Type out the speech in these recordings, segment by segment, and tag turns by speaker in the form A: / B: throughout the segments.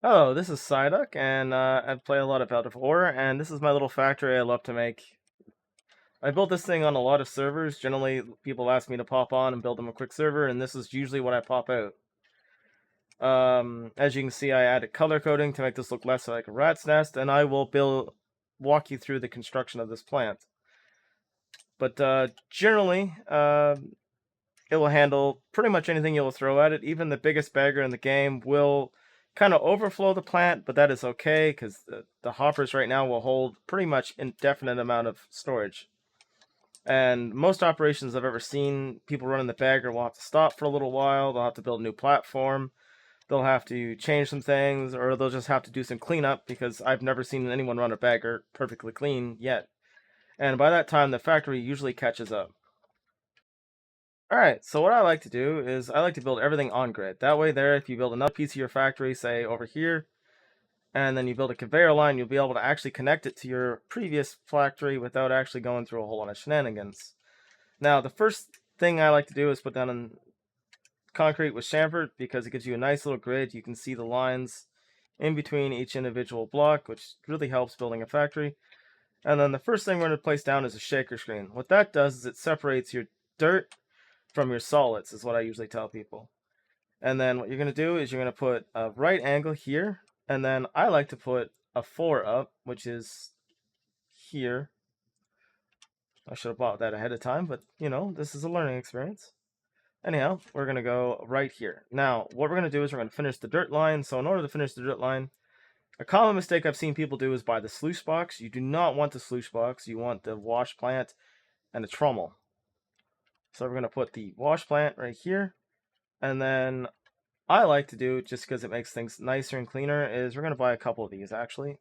A: Hello, this is Psyduck, and I play a lot of Out of Ore, and this is my little factory I love to make. I built this thing on a lot of servers. Generally, people ask me to pop on and build them a quick server, and this is usually what I pop out. As you can see, I added color coding to make this look less like a rat's nest, and I will walk you through the construction of this plant. But generally, it will handle pretty much anything you'll throw at it. Even the biggest bagger in the game will kind of overflow the plant, but that is okay because the hoppers right now will hold pretty much indefinite amount of storage. And most operations I've ever seen, people running the bagger will have to stop for a little while. They'll have to build a new platform. They'll have to change some things, or they'll just have to do some cleanup because I've never seen anyone run a bagger perfectly clean yet. And by that time, the factory usually catches up. Alright, so what I like to do is I like to build everything on grid. That way there, if you build another piece of your factory, say over here, and then you build a conveyor line, you'll be able to actually connect it to your previous factory without actually going through a whole lot of shenanigans. Now, the first thing I like to do is put down in concrete with chamfer because it gives you a nice little grid. You can see the lines in between each individual block, which really helps building a factory. And then the first thing we're going to place down is a shaker screen. What that does is it separates your dirt from your solids, is what I usually tell people. And then what you're going to do is you're going to put a right angle here, and then I like to put a 4 up, which is here. I should have bought that ahead of time, but you know, this is a learning experience. Anyhow, we're going to go right here. Now, what we're going to do is we're going to finish the dirt line. So in order to finish the dirt line, a common mistake I've seen people do is buy the sluice box. You do not want the sluice box. You want the wash plant and a trommel. So we're going to put the wash plant right here. And then I like to do, just because it makes things nicer and cleaner, is we're going to buy a couple of these actually.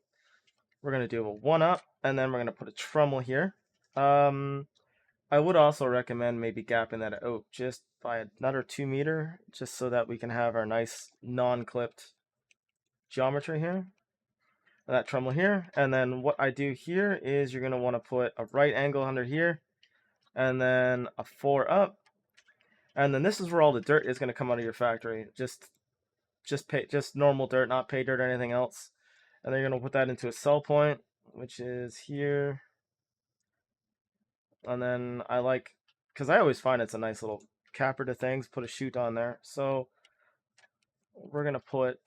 A: We're going to do a 1 up, and then we're going to put a trommel here. I would also recommend maybe gapping that out just by another 2 meter, just so that we can have our nice non-clipped geometry here. And that trommel here. And then what I do here is you're going to want to put a right angle under here, and then a 4 up. And then this is where all the dirt is going to come out of your factory. Just normal dirt, not pay dirt or anything else. And then you're gonna put that into a sell point, which is here. And then I like, because I always find it's a nice little capper to things, put a chute on there. So we're gonna put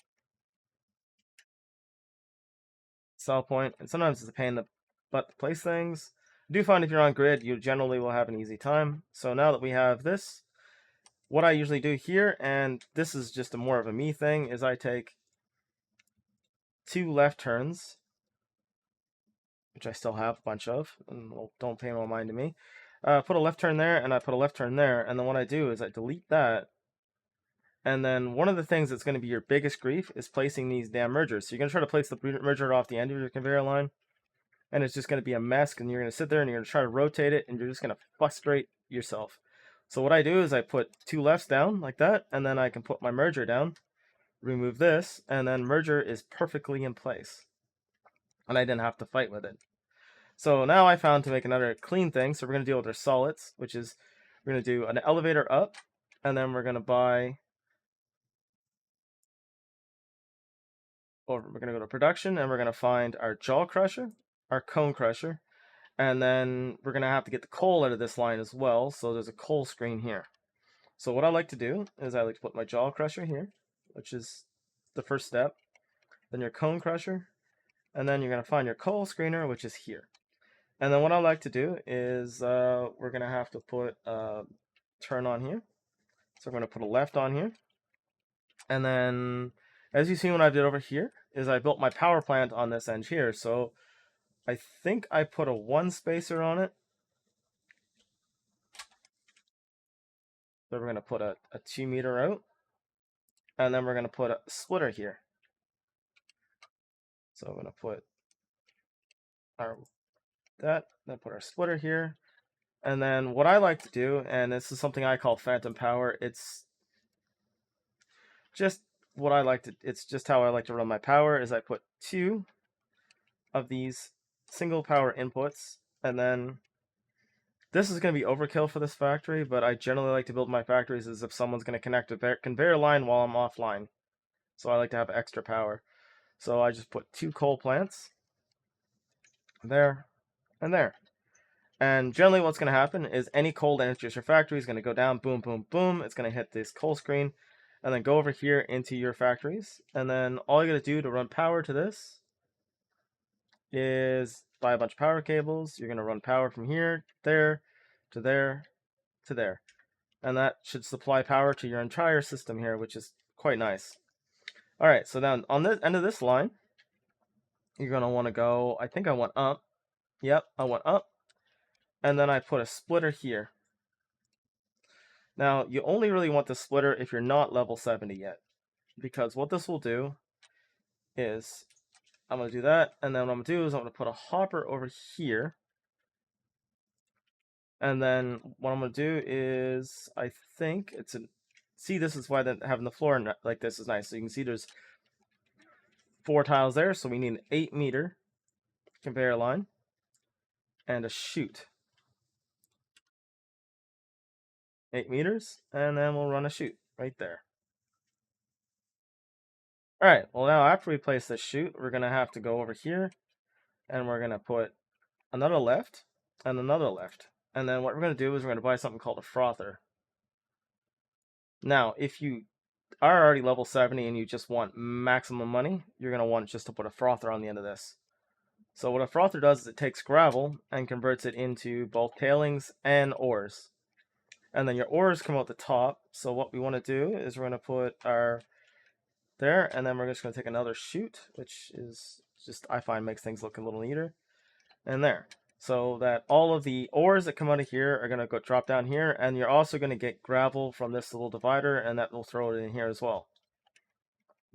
A: sell point, and sometimes it's a pain in the butt to place things. I do find if you're on grid, you generally will have an easy time. So now that we have this, what I usually do here, and this is just more of a me thing, is I take 2 left turns, which I still have a bunch of, and don't pay no mind to me. Put a left turn there, and I put a left turn there, and then what I do is I delete that, and then one of the things that's going to be your biggest grief is placing these damn mergers. So you're going to try to place the merger off the end of your conveyor line, and it's just going to be a mess, and you're going to sit there and you're going to try to rotate it, and you're just going to frustrate yourself. So what I do is I put 2 lefts down like that, and then I can put my merger down, remove this, and then merger is perfectly in place. And I didn't have to fight with it. So now I found to make another clean thing, so we're going to deal with our solids, which is we're going to do an elevator up, and then we're going to buy, or we're going to go to production, and we're going to find our jaw crusher, our cone crusher, and then we're going to have to get the coal out of this line as well, so there's a coal screen here. So what I like to do is I like to put my jaw crusher here, which is the first step, then your cone crusher, and then you're going to find your coal screener, which is here. And then what I like to do is we're going to have to put a turn on here. So we're going to put a left on here. And then, as you see what I did over here, is I built my power plant on this end here. So I think I put a 1 spacer on it. So we're going to put a 2 meter out. And then we're going to put a splitter here. So I'm going to put our then put our splitter here. And then what I like to do, and this is something I call phantom power, it's just it's just how I like to run my power, is I put 2 of these single power inputs, and then this is going to be overkill for this factory, but I generally like to build my factories as if someone's going to connect a conveyor line while I'm offline. So I like to have extra power. So I just put 2 coal plants there and there. And generally what's going to happen is any coal that enters your factory is going to go down, boom, boom, boom. It's going to hit this coal screen and then go over here into your factories. And then all you got to do to run power to this is buy a bunch of power cables. You're going to run power from here, there, to there, to there. And that should supply power to your entire system here, which is quite nice. All right, so then on the end of this line, you're going to want to go, I think I went up. Yep, I went up. And then I put a splitter here. Now, you only really want the splitter if you're not level 70 yet. Because what this will do is, I'm going to do that, and then what I'm going to do is I'm going to put a hopper over here. And then what I'm going to do is, I think it's a... See, this is why having the floor like this is nice. So you can see there's 4 tiles there, so we need an 8-meter conveyor line and a chute. 8 meters, and then we'll run a chute right there. Alright, well now after we place this chute, we're going to have to go over here, and we're going to put another left, and another left. And then what we're going to do is we're going to buy something called a frother. Now, if you are already level 70 and you just want maximum money, you're going to want just to put a frother on the end of this. So what a frother does is it takes gravel and converts it into both tailings and ores. And then your ores come out the top. So what we want to do is we're going to put our there, and then we're just going to take another chute, which is just, I find, makes things look a little neater. And there. So that all of the ores that come out of here are going to go drop down here, and you're also going to get gravel from this little divider, and that will throw it in here as well.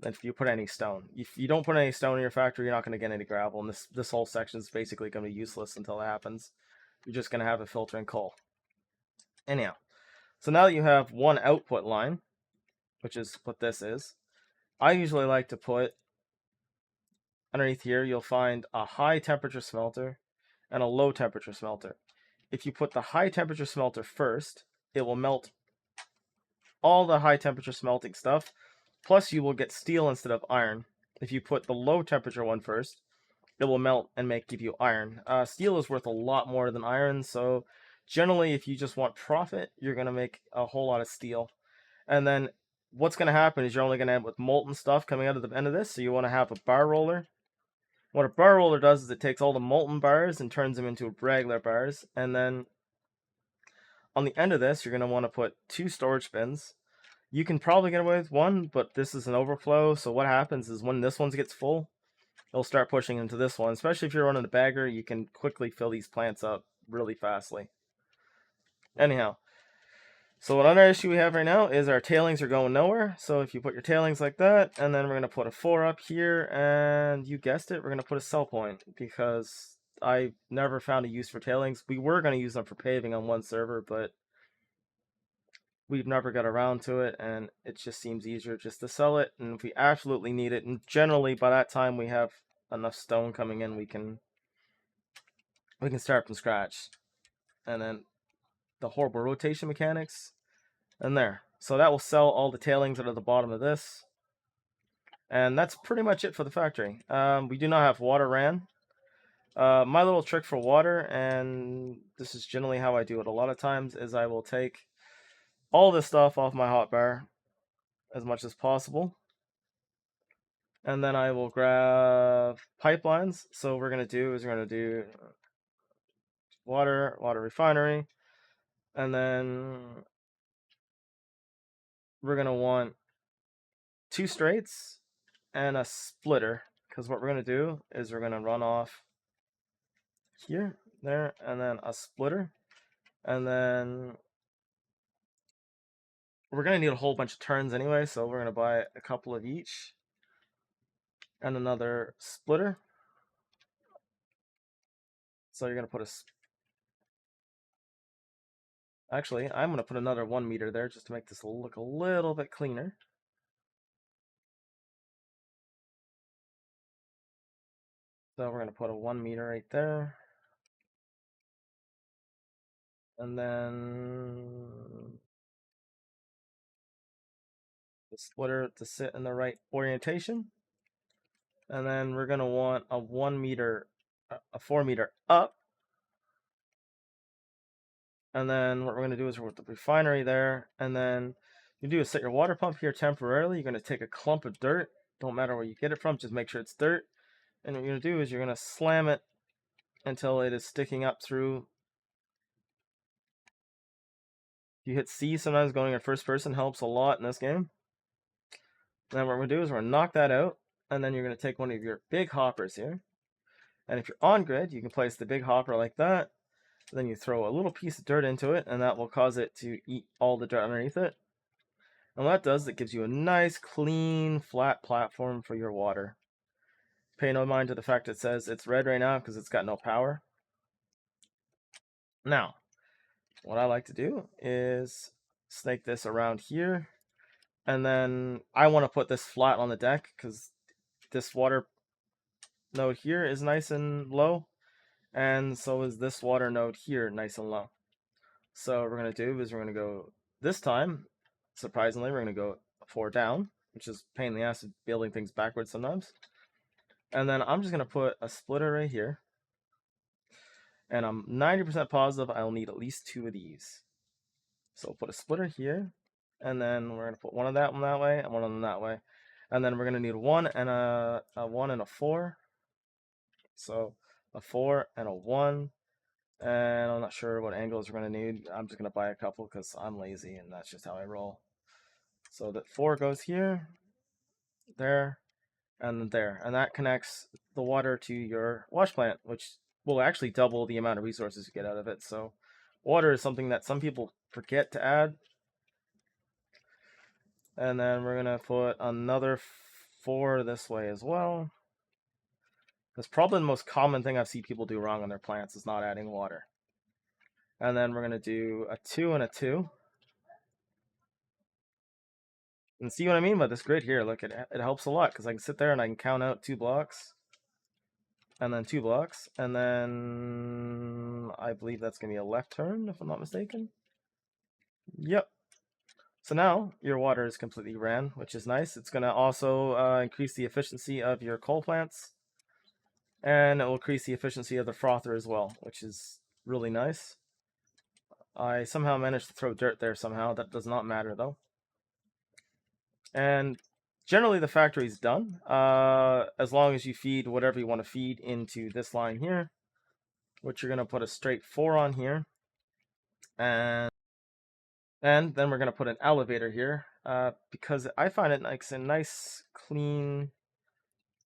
A: If you put any stone. If you don't put any stone in your factory, you're not going to get any gravel, and this whole section is basically going to be useless until it happens. You're just going to have it filtering coal. Anyhow, so now that you have one output line, which is what this is, I usually like to put underneath here, you'll find a high temperature smelter and a low temperature smelter. If you put the high temperature smelter first, it will melt all the high temperature smelting stuff, plus you will get steel instead of iron. If you put the low temperature one first, it will melt and give you iron. Steel is worth a lot more than iron, so generally if you just want profit, you're going to make a whole lot of steel. And then what's going to happen is you're only going to end with molten stuff coming out of the end of this, so you want to have a bar roller. What a bar roller does is it takes all the molten bars and turns them into regular bars, and then on the end of this, you're going to want to put 2 storage bins. You can probably get away with 1, but this is an overflow, so what happens is when this one gets full, it'll start pushing into this one. Especially if you're running a bagger, you can quickly fill these plants up really fastly. Anyhow, so what other issue we have right now is our tailings are going nowhere. So if you put your tailings like that, and then we're going to put a 4 up here, and you guessed it, we're going to put a sell point, because I never found a use for tailings. We were going to use them for paving on one server, but we've never got around to it, and it just seems easier just to sell it. And if we absolutely need it, and generally by that time we have enough stone coming in, we can start from scratch. And then the horrible rotation mechanics, and there. So that will sell all the tailings that are at the bottom of this. And that's pretty much it for the factory. We do not have water ran. My little trick for water, and this is generally how I do it a lot of times, is I will take all this stuff off my hotbar as much as possible. And then I will grab pipelines. So what we're going to do is we're going to do water refinery. And then we're going to want 2 straights and a splitter. Because what we're going to do is we're going to run off here, there, and then a splitter. And then we're going to need a whole bunch of turns anyway, so we're going to buy a couple of each. And another splitter. So you're going to put a... Actually, I'm going to put another 1 meter there just to make this look a little bit cleaner. So we're going to put a 1 meter right there. And then the splitter to sit in the right orientation. And then we're going to want a 1 meter, a 4 meter up. And then what we're going to do is we're with the refinery there. And then you do is set your water pump here temporarily. You're going to take a clump of dirt. Don't matter where you get it from, just make sure it's dirt. And what you're going to do is you're going to slam it until it is sticking up through. You hit C, sometimes going in first person helps a lot in this game. And then what we're going to do is we're going to knock that out. And then you're going to take one of your big hoppers here. And if you're on grid, you can place the big hopper like that. Then you throw a little piece of dirt into it, and that will cause it to eat all the dirt underneath it. And what that does, it gives you a nice, clean, flat platform for your water. Pay no mind to the fact it says it's red right now because it's got no power. Now, what I like to do is snake this around here. And then I want to put this flat on the deck because this water node here is nice and low. And so is this water node here nice and low. So what we're going to do is we're going to go, this time, surprisingly, we're going to go 4 down, which is a pain in the ass of building things backwards sometimes. And then I'm just going to put a splitter right here. And I'm 90% positive I'll need at least 2 of these. So we'll put a splitter here. And then we're going to put one of that one that way and one of them that way. And then we're going to need 1 and a 1 and a 4. So a 4 and a 1. And I'm not sure what angles we're going to need. I'm just going to buy a couple because I'm lazy and that's just how I roll. So that 4 goes here, there, and there. And that connects the water to your wash plant, which will actually double the amount of resources you get out of it. So water is something that some people forget to add. And then we're going to put another 4 this way as well. That's probably the most common thing I've seen people do wrong on their plants is not adding water. And then we're going to do a 2 and a 2. And see what I mean by this grid here? Look, it helps a lot because I can sit there and I can count out 2 blocks. And then 2 blocks. And then I believe that's going to be a left turn, if I'm not mistaken. Yep. So now your water is completely ran, which is nice. It's going to also increase the efficiency of your coal plants. And it will increase the efficiency of the frother as well, which is really nice. I somehow managed to throw dirt there somehow. That does not matter, though. And generally the factory is done, as long as you feed whatever you want to feed into this line here, which you're going to put a straight 4 on here. And then we're going to put an elevator here, because I find it like a nice, clean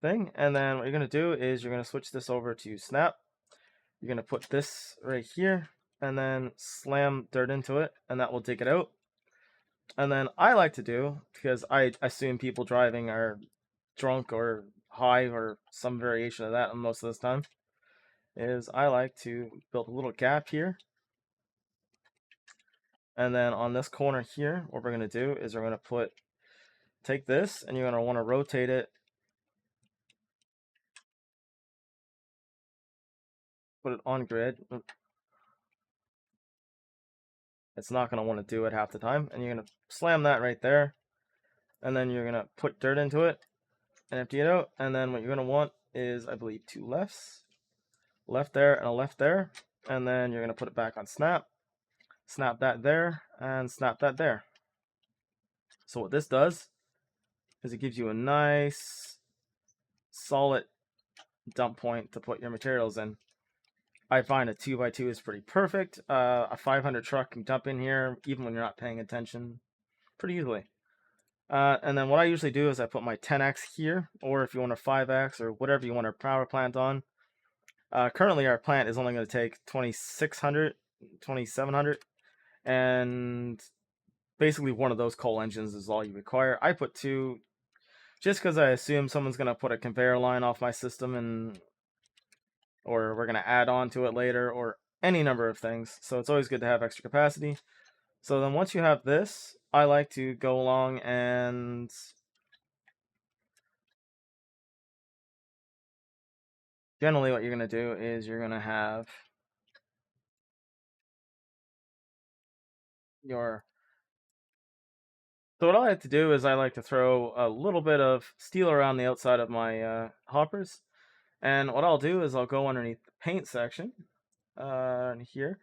A: thing. And then what you're going to do is you're going to switch this over to snap. You're going to put this right here, and then slam dirt into it, and that will dig it out. And then I like to do, because I assume people driving are drunk or high or some variation of that most of this time, is I like to build a little gap here. And then on this corner here, what we're going to do is we're going to take this, and you're going to want to rotate it. Put it on grid. It's not going to want to do it half the time. And you're going to slam that right there. And then you're going to put dirt into it and empty it out. And then what you're going to want is, I believe, 2 lefts. Left there and a left there. And then you're going to put it back on snap. Snap that there and snap that there. So what this does is it gives you a nice solid dump point to put your materials in. I find a 2x2 is pretty perfect. A 500 truck can dump in here even when you're not paying attention pretty easily. And then what I usually do is I put my 10x here, or if you want a 5x or whatever you want our power plant on. Currently our plant is only going to take 2600, 2700, and basically one of those coal engines is all you require. I put 2 just because I assume someone's going to put a conveyor line off my system, or we're going to add on to it later, or any number of things. So it's always good to have extra capacity. So then once you have this, I like to go along and generally what you're going to do is you're going to have your So what I like to do is I like to throw a little bit of steel around the outside of my hoppers. And what I'll do is I'll go underneath the paint section here,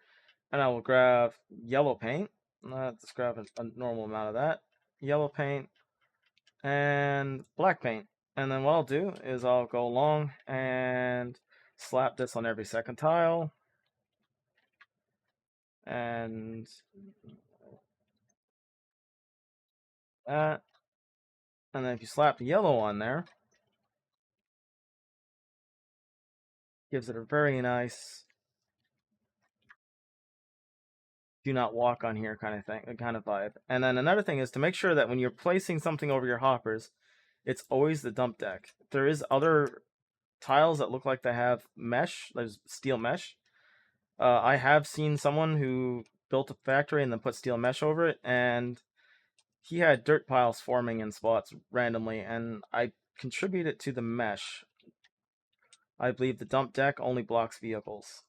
A: and I will grab yellow paint. Just grab a normal amount of that. Yellow paint and black paint. And then what I'll do is I'll go along and slap this on every second tile. And that. And then if you slap the yellow on there, gives it a very nice do not walk on here kind of thing, kind of vibe. And then another thing is to make sure that when you're placing something over your hoppers, it's always the dump deck. There is other tiles that look like they have mesh, there's steel mesh. I have seen someone who built a factory and then put steel mesh over it, and he had dirt piles forming in spots randomly, and I contributed to the mesh. I believe the dump deck only blocks vehicles.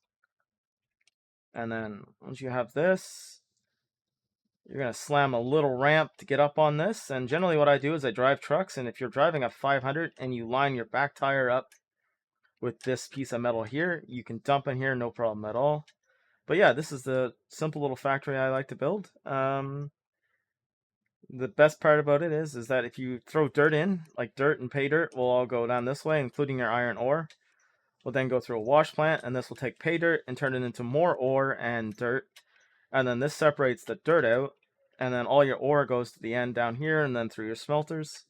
A: And then once you have this, you're going to slam a little ramp to get up on this. And generally what I do is I drive trucks, and if you're driving a 500 and you line your back tire up with this piece of metal here, you can dump in here, no problem at all. But yeah, this is the simple little factory I like to build. The best part about it is that if you throw dirt in, like dirt and pay dirt will all go down this way, including your iron ore. We'll then go through a wash plant, and this will take pay dirt and turn it into more ore and dirt. And then this separates the dirt out, and then all your ore goes to the end down here and then through your smelters.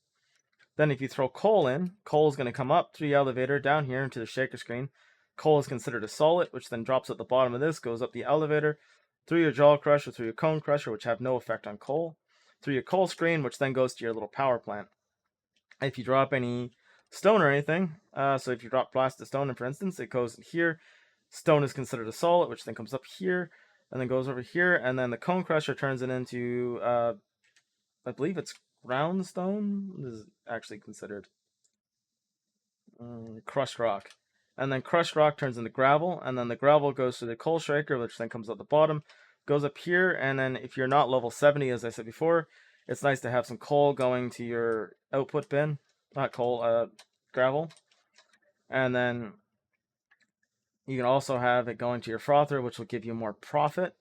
A: Then if you throw coal in, coal is going to come up through the elevator down here into the shaker screen. Coal is considered a solid, which then drops at the bottom of this, goes up the elevator, through your jaw crusher, through your cone crusher, which have no effect on coal, through your coal screen, which then goes to your little power plant. If you drop any stone or anything, so if you drop blasted stone in, for instance, it goes in here. Stone is considered a solid, which then comes up here, and then goes over here, and then the cone crusher turns it into, I believe it's ground stone. This is actually considered crushed rock. And then crushed rock turns into gravel, and then the gravel goes to the coal shaker, which then comes at the bottom, goes up here, and then if you're not level 70, as I said before, it's nice to have some coal going to your output bin. Not coal, gravel. And then you can also have it going to your frother, which will give you more profit.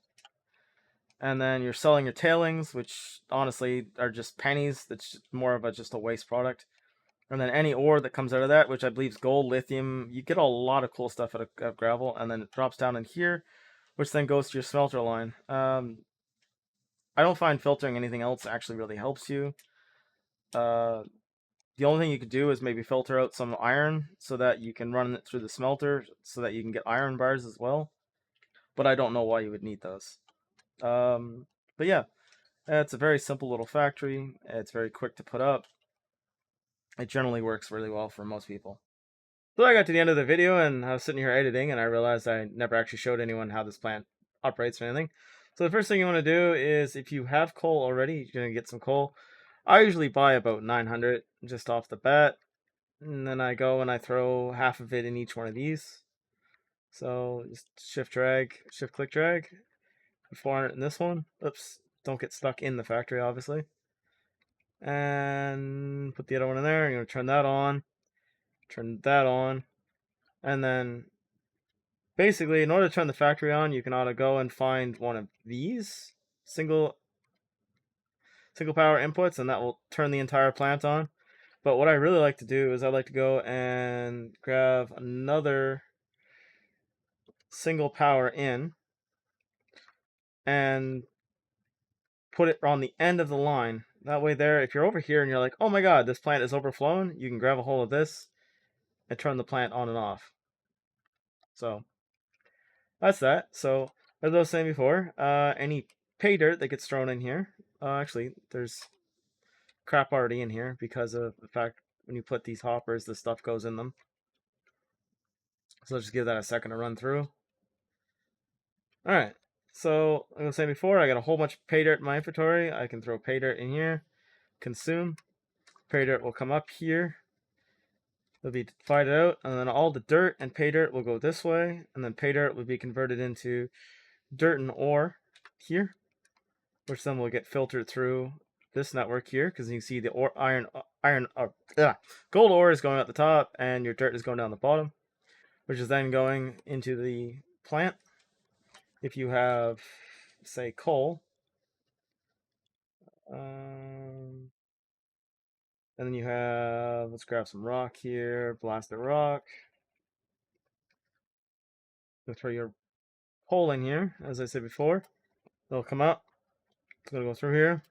A: And then you're selling your tailings, which honestly are just pennies. That's more of just a waste product. And then any ore that comes out of that, which I believe is gold, lithium, you get a lot of cool stuff out of gravel. And then it drops down in here, which then goes to your smelter line. I don't find filtering anything else actually really helps you. The only thing you could do is maybe filter out some iron so that you can run it through the smelter so that you can get iron bars as well. But I don't know why you would need those. But yeah, it's a very simple little factory. It's very quick to put up. It generally works really well for most people. So I got to the end of the video and I was sitting here editing and I realized I never actually showed anyone how this plant operates or anything. So the first thing you want to do is if you have coal already, you're going to get some coal. I usually buy about 900 just off the bat. And then I go and I throw half of it in each one of these. So just shift click drag. 400 in this one. Oops, don't get stuck in the factory, obviously. And put the other one in there. You're going to turn that on, and then basically, in order to turn the factory on, you can ought to go and find one of these single power inputs, and that will turn the entire plant on. But what I really like to do is I like to go and grab another single power in and put it on the end of the line. That way there, if you're over here and you're like, oh my god, this plant is overflowing, you can grab a hold of this and turn the plant on and off. So that's that. So as I was saying before, any pay dirt that gets thrown in here, actually there's crap already in here because of the fact when you put these hoppers, the stuff goes in them. So let's just give that a second to run through. Alright, so like I was saying before, I got a whole bunch of pay dirt in my inventory. I can throw pay dirt in here, consume. Pay dirt will come up here. It'll be divided out, and then all the dirt and pay dirt will go this way, and then pay dirt will be converted into dirt and ore here, which then will get filtered through this network here, because you can see the gold ore is going at the top, and your dirt is going down the bottom, which is then going into the plant. If you have, say, coal, and then you have, let's grab some rock here, blast the rock. Go throw your coal in here, as I said before. It'll come out. It's gonna go through here,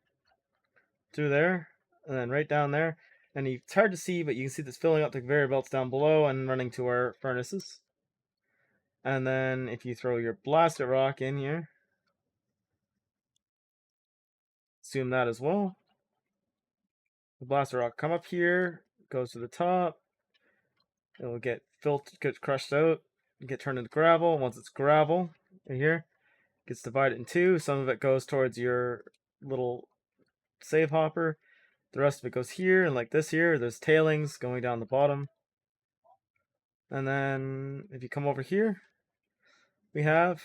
A: through there, and then right down there. And it's hard to see, but you can see this filling up the conveyor belts down below and running to our furnaces. And then if you throw your blasted rock in here, zoom that as well. The blaster rock come up here, goes to the top. It'll get filtered, get crushed out, get turned into gravel. Once it's gravel, right here, gets divided in two. Some of it goes towards your little save hopper. The rest of it goes here, and like this here, there's tailings going down the bottom. And then if you come over here, we have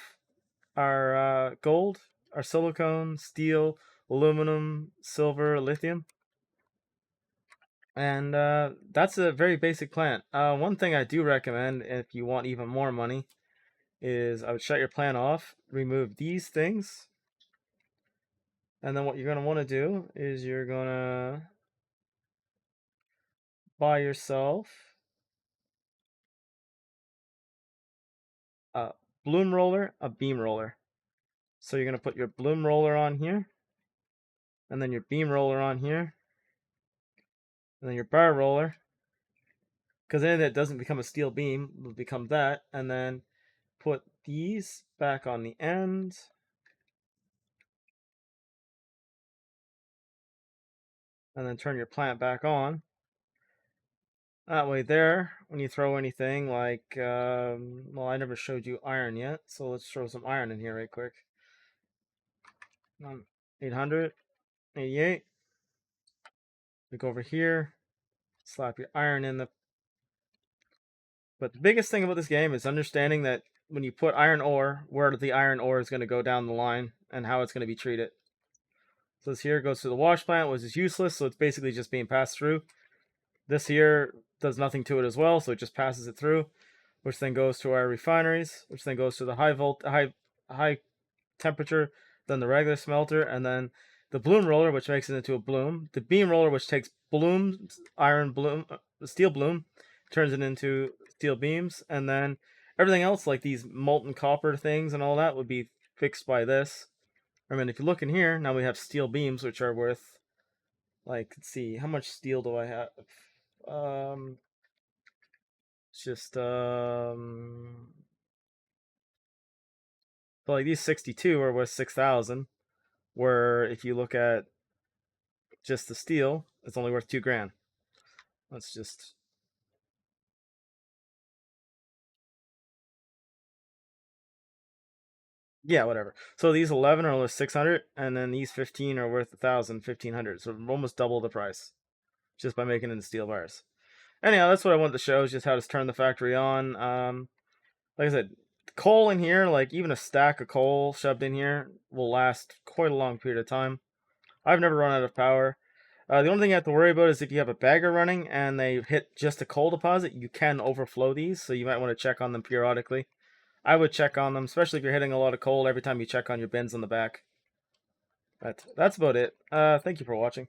A: our gold, our silicone, steel, aluminum, silver, lithium. And that's a very basic plant. One thing I do recommend if you want even more money is I would shut your plant off, remove these things, and then what you're going to want to do is you're going to buy yourself a bloom roller, a beam roller. So you're going to put your bloom roller on here, and then your beam roller on here, and then your bar roller, because then it doesn't become a steel beam, it will become that, and then put these back on the end, and then turn your plant back on. That way there, when you throw anything like, well, I never showed you iron yet, so let's throw some iron in here right quick. 800, 88. We go over here, slap your iron in the... But the biggest thing about this game is understanding that when you put iron ore, where the iron ore is going to go down the line and how it's going to be treated. So this here goes to the wash plant, which is useless, so it's basically just being passed through. This here does nothing to it as well, so it just passes it through, which then goes to our refineries, which then goes to the high temperature, then the regular smelter, and then the bloom roller, which makes it into a bloom. The beam roller, which takes bloom, iron bloom, steel bloom, turns it into steel beams, and then everything else, like these molten copper things and all that, would be fixed by this. I mean, if you look in here, now we have steel beams, which are worth, like, let's see, how much steel do I have? It's just, but like these 62 are worth 6,000, where if you look at just the steel, it's only worth 2 grand. Let's just... Yeah, whatever. So these 11 are worth 600, and then these 15 are worth 1,000, 1,500. So almost double the price just by making it in steel bars. Anyhow, that's what I wanted to show, is just how to turn the factory on. Like I said, coal in here, like even a stack of coal shoved in here, will last quite a long period of time. I've never run out of power. The only thing you have to worry about is if you have a bagger running and they hit just a coal deposit, you can overflow these, so you might want to check on them periodically. I would check on them, especially if you're hitting a lot of coal every time you check on your bins on the back. But that's about it. Thank you for watching.